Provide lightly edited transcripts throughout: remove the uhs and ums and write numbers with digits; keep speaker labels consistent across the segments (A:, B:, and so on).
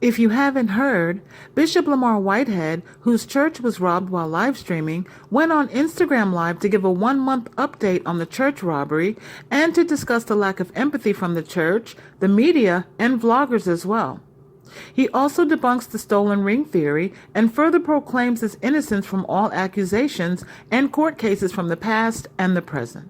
A: If you haven't heard, Bishop Lamar Whitehead, whose church was robbed while live streaming, went on Instagram Live to give a 1-month update on the church robbery and to discuss the lack of empathy from the church, the media, and vloggers as well. He also debunks the stolen ring theory and further proclaims his innocence from all accusations and court cases from the past and the present.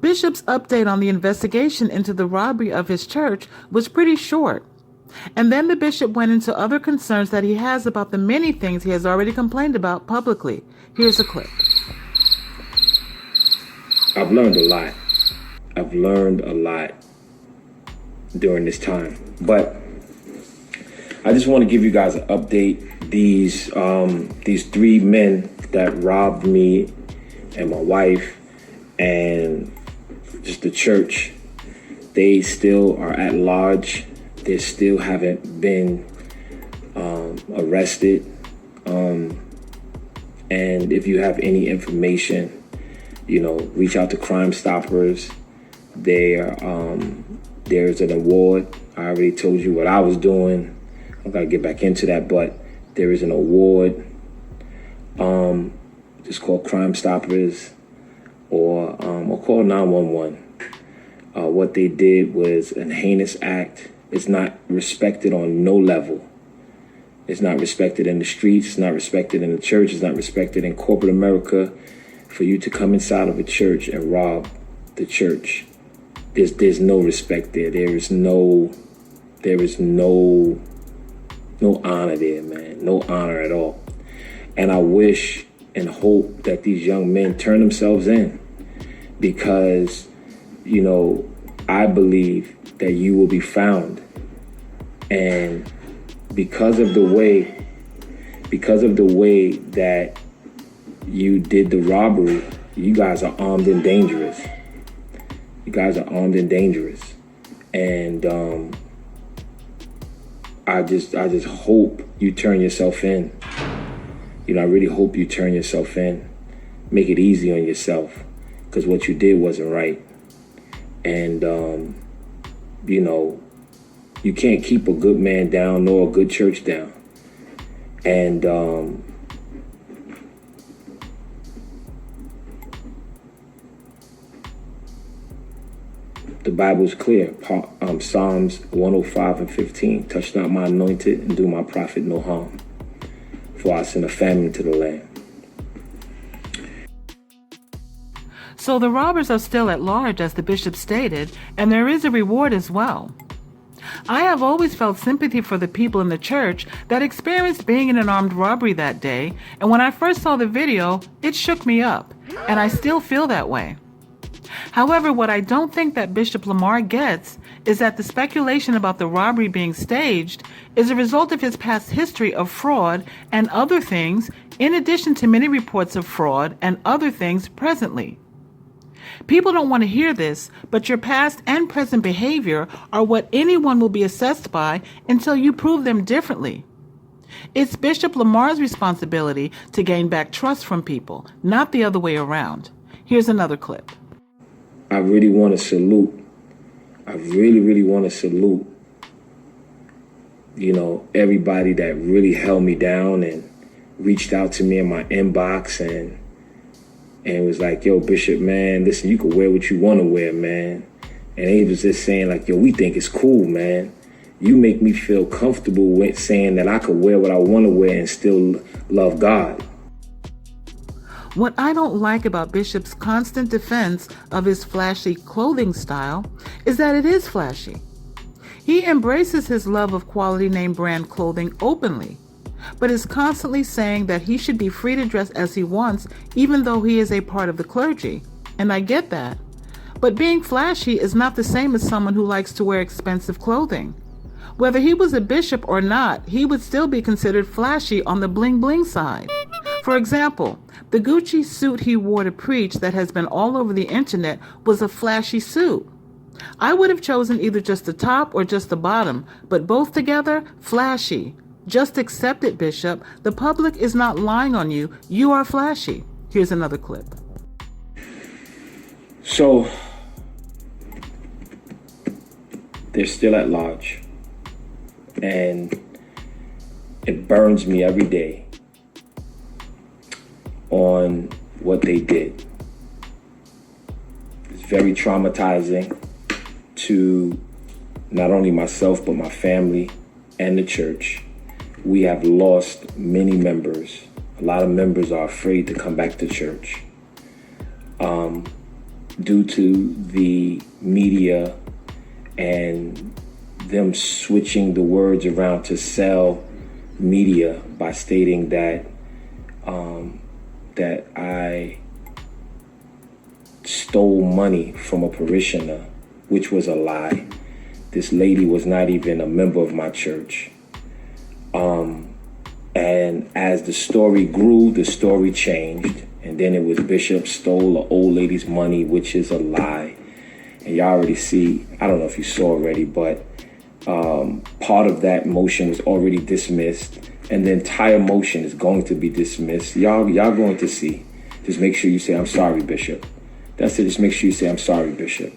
A: Bishop's update on the investigation into the robbery of his church was pretty short. And then the bishop went into other concerns that he has about the many things he has already complained about publicly. Here's a clip.
B: I've learned a lot. I've learned a lot during this time. But I just want to give you guys an update. These 3 men that robbed me and my wife and just the church, they still are at large. They still haven't been arrested. And if you have any information, reach out to Crime Stoppers. There's an award. I already told you what I was doing. I've got to get back into that, but there is an award. It's called Crime Stoppers, or call 911. What they did was a heinous act. It's not respected on no level. It's not respected in the streets. It's not respected in the church. It's not respected in corporate America. For you to come inside of a church and rob the church, there's no respect there. There is no honor there, man. No honor at all. And I wish and hope that these young men turn themselves in, because, I believe that you will be found. And because of the way that you did the robbery, you guys are armed and dangerous. And I just hope you turn yourself in. I really hope you turn yourself in. Make it easy on yourself, because what you did wasn't right. And you can't keep a good man down nor a good church down. And the Bible is clear. Psalms 105:15. Touch not my anointed and do my prophet no harm, for I send a famine to the land.
A: So the robbers are still at large, as the bishop stated, and there is a reward as well. I have always felt sympathy for the people in the church that experienced being in an armed robbery that day, and when I first saw the video, it shook me up, and I still feel that way. However, what I don't think that Bishop Lamar gets is that the speculation about the robbery being staged is a result of his past history of fraud and other things, in addition to many reports of fraud and other things presently. People don't want to hear this, but your past and present behavior are what anyone will be assessed by until you prove them differently. It's Bishop Lamar's responsibility to gain back trust from people, not the other way around. Here's another clip.
B: I really want to salute. I really want to salute, everybody that really held me down and reached out to me in my inbox and was like, yo, Bishop, man, listen, you can wear what you want to wear, man. And he was just saying like, yo, we think it's cool, man. You make me feel comfortable with saying that I could wear what I want to wear and still love God.
A: What I don't like about Bishop's constant defense of his flashy clothing style is that it is flashy. He embraces his love of quality name brand clothing openly, but is constantly saying that he should be free to dress as he wants, even though he is a part of the clergy. And I get that. But being flashy is not the same as someone who likes to wear expensive clothing. Whether he was a bishop or not, he would still be considered flashy on the bling bling side. For example, the Gucci suit he wore to preach that has been all over the internet was a flashy suit. I would have chosen either just the top or just the bottom, but both together, flashy. Just accept it, Bishop. The public is not lying on you. You are flashy. Here's another clip.
B: So they're still at large, and it burns me every day on what they did. It's very traumatizing to not only myself, but my family and the church. We have lost many members. A lot of members are afraid to come back to church due to the media and them switching the words around to sell media by stating that that I stole money from a parishioner, which was a lie. This lady was not even a member of my church. And as the story grew, the story changed. And then it was Bishop stole an old lady's money, which is a lie. And y'all already see, I don't know if you saw already, but part of that motion was already dismissed. And the entire motion is going to be dismissed. Y'all going to see. Just make sure you say, I'm sorry, Bishop. That's it. Just make sure you say, I'm sorry, Bishop.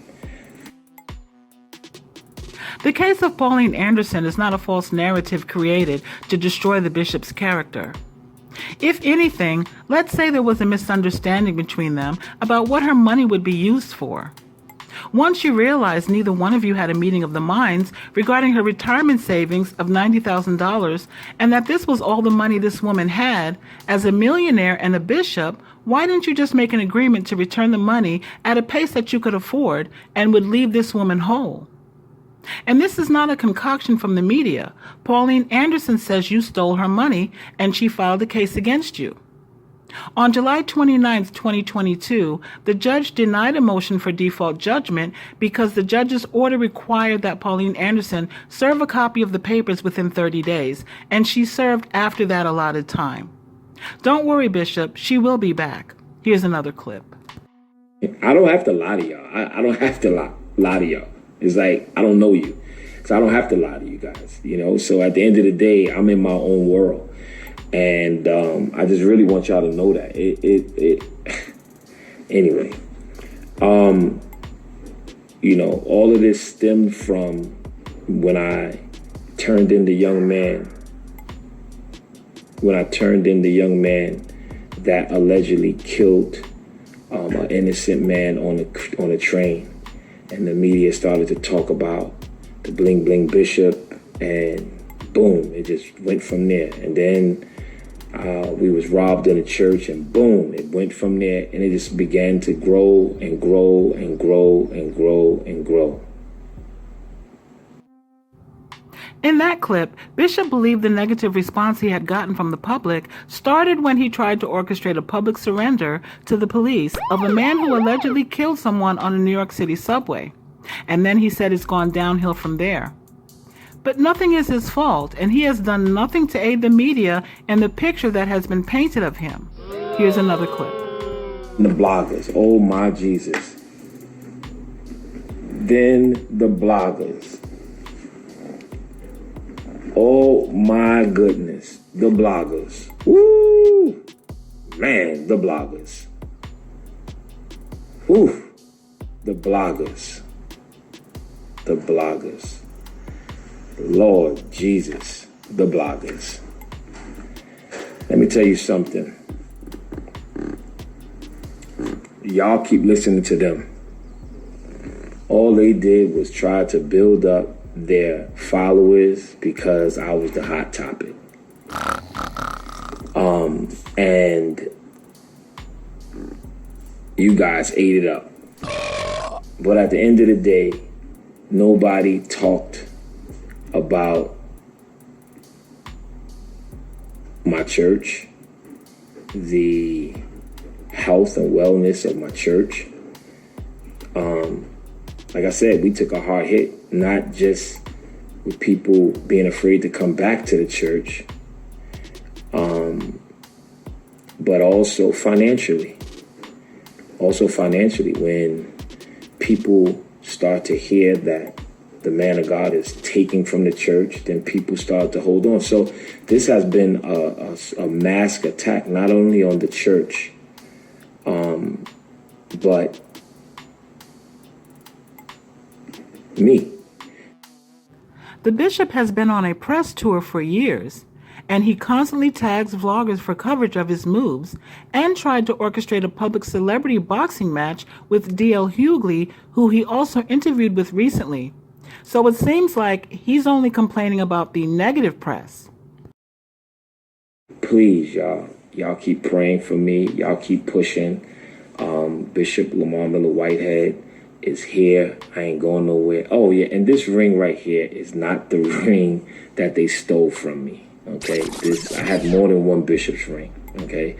A: The case of Pauline Anderson is not a false narrative created to destroy the bishop's character. If anything, let's say there was a misunderstanding between them about what her money would be used for. Once you realized neither one of you had a meeting of the minds regarding her retirement savings of $90,000 and that this was all the money this woman had, as a millionaire and a bishop, why didn't you just make an agreement to return the money at a pace that you could afford and would leave this woman whole? And this is not a concoction from the media. Pauline Anderson says you stole her money and she filed a case against you. On July 29, 2022, the judge denied a motion for default judgment because the judge's order required that Pauline Anderson serve a copy of the papers within 30 days, and she served after that allotted time. Don't worry, Bishop, she will be back. Here's another clip.
B: I don't have to lie to y'all. I don't have to lie to y'all. It's like, I don't know you. So I don't have to lie to you guys, you know? So at the end of the day, I'm in my own world. And I just really want y'all to know that. Anyway, you know, all of this stemmed from when I turned in the young man that allegedly killed an innocent man on a train. And the media started to talk about the bling bling bishop, and boom, it just went from there. And then we was robbed in a church, and boom, it went from there. And it just began to grow and grow and grow and grow and grow.
A: In that clip, Bishop believed the negative response he had gotten from the public started when he tried to orchestrate a public surrender to the police of a man who allegedly killed someone on a New York City subway. And then he said it's gone downhill from there. But nothing is his fault, and he has done nothing to aid the media in the picture that has been painted of him. Here's another clip.
B: The bloggers, oh my Jesus. Then the bloggers. Oh my goodness, the bloggers. Woo! Man, the bloggers. Woo! The bloggers. The bloggers. Lord Jesus, the bloggers. Let me tell you something. Y'all keep listening to them. All they did was try to build up their followers because I was the hot topic. And you guys ate it up. But at the end of the day, nobody talked about my church, the health and wellness of my church. Like I said, we took a hard hit, not just with people being afraid to come back to the church, but also financially. When people start to hear that the man of God is taking from the church, then people start to hold on. So this has been a mass attack, not only on the church, but me.
A: The bishop has been on a press tour for years, and he constantly tags vloggers for coverage of his moves, and tried to orchestrate a public celebrity boxing match with D.L. Hughley, who he also interviewed with recently. So it seems like he's only complaining about the negative press.
B: Please, y'all keep praying for me. Y'all keep pushing. Bishop Lamar Miller Whitehead is here. I ain't going nowhere. Oh, yeah, and this ring right here is not the ring that they stole from me, okay? I have more than one bishop's ring, okay?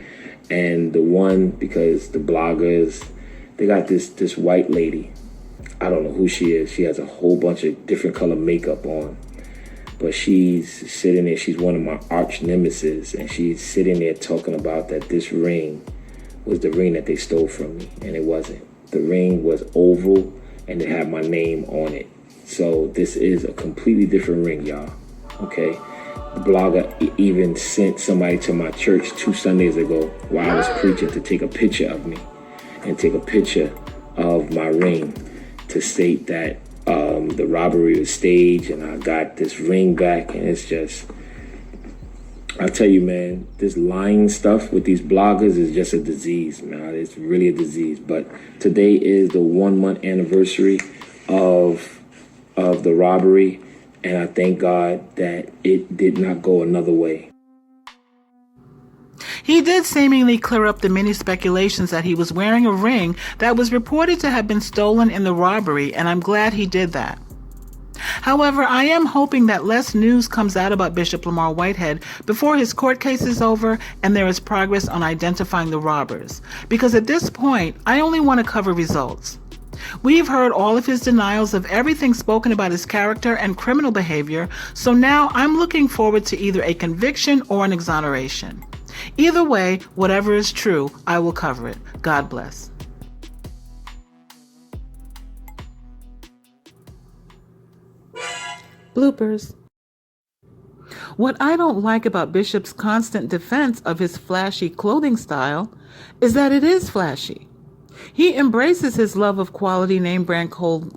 B: And the one, because the bloggers, they got this white lady. I don't know who she is. She has a whole bunch of different color makeup on. But she's sitting there. She's one of my arch nemesis. And she's sitting there talking about that this ring was the ring that they stole from me. And it wasn't. The ring was oval and it had my name on it. So this is a completely different ring, y'all. Okay? The blogger even sent somebody to my church 2 Sundays ago while I was preaching to take a picture of me and take a picture of my ring to state that the robbery was staged and I got this ring back. And it's just, I tell you, man, this lying stuff with these bloggers is just a disease, man. It's really a disease. But today is the 1-month anniversary of the robbery, and I thank God that it did not go another way.
A: He did seemingly clear up the many speculations that he was wearing a ring that was reported to have been stolen in the robbery, and I'm glad he did that. However, I am hoping that less news comes out about Bishop Lamar Whitehead before his court case is over and there is progress on identifying the robbers, because at this point, I only want to cover results. We've heard all of his denials of everything spoken about his character and criminal behavior, so now I'm looking forward to either a conviction or an exoneration. Either way, whatever is true, I will cover it. God bless. Bloopers. What I don't like about Bishop's constant defense of his flashy clothing style is that it is flashy. He embraces his love of quality name brand clothing.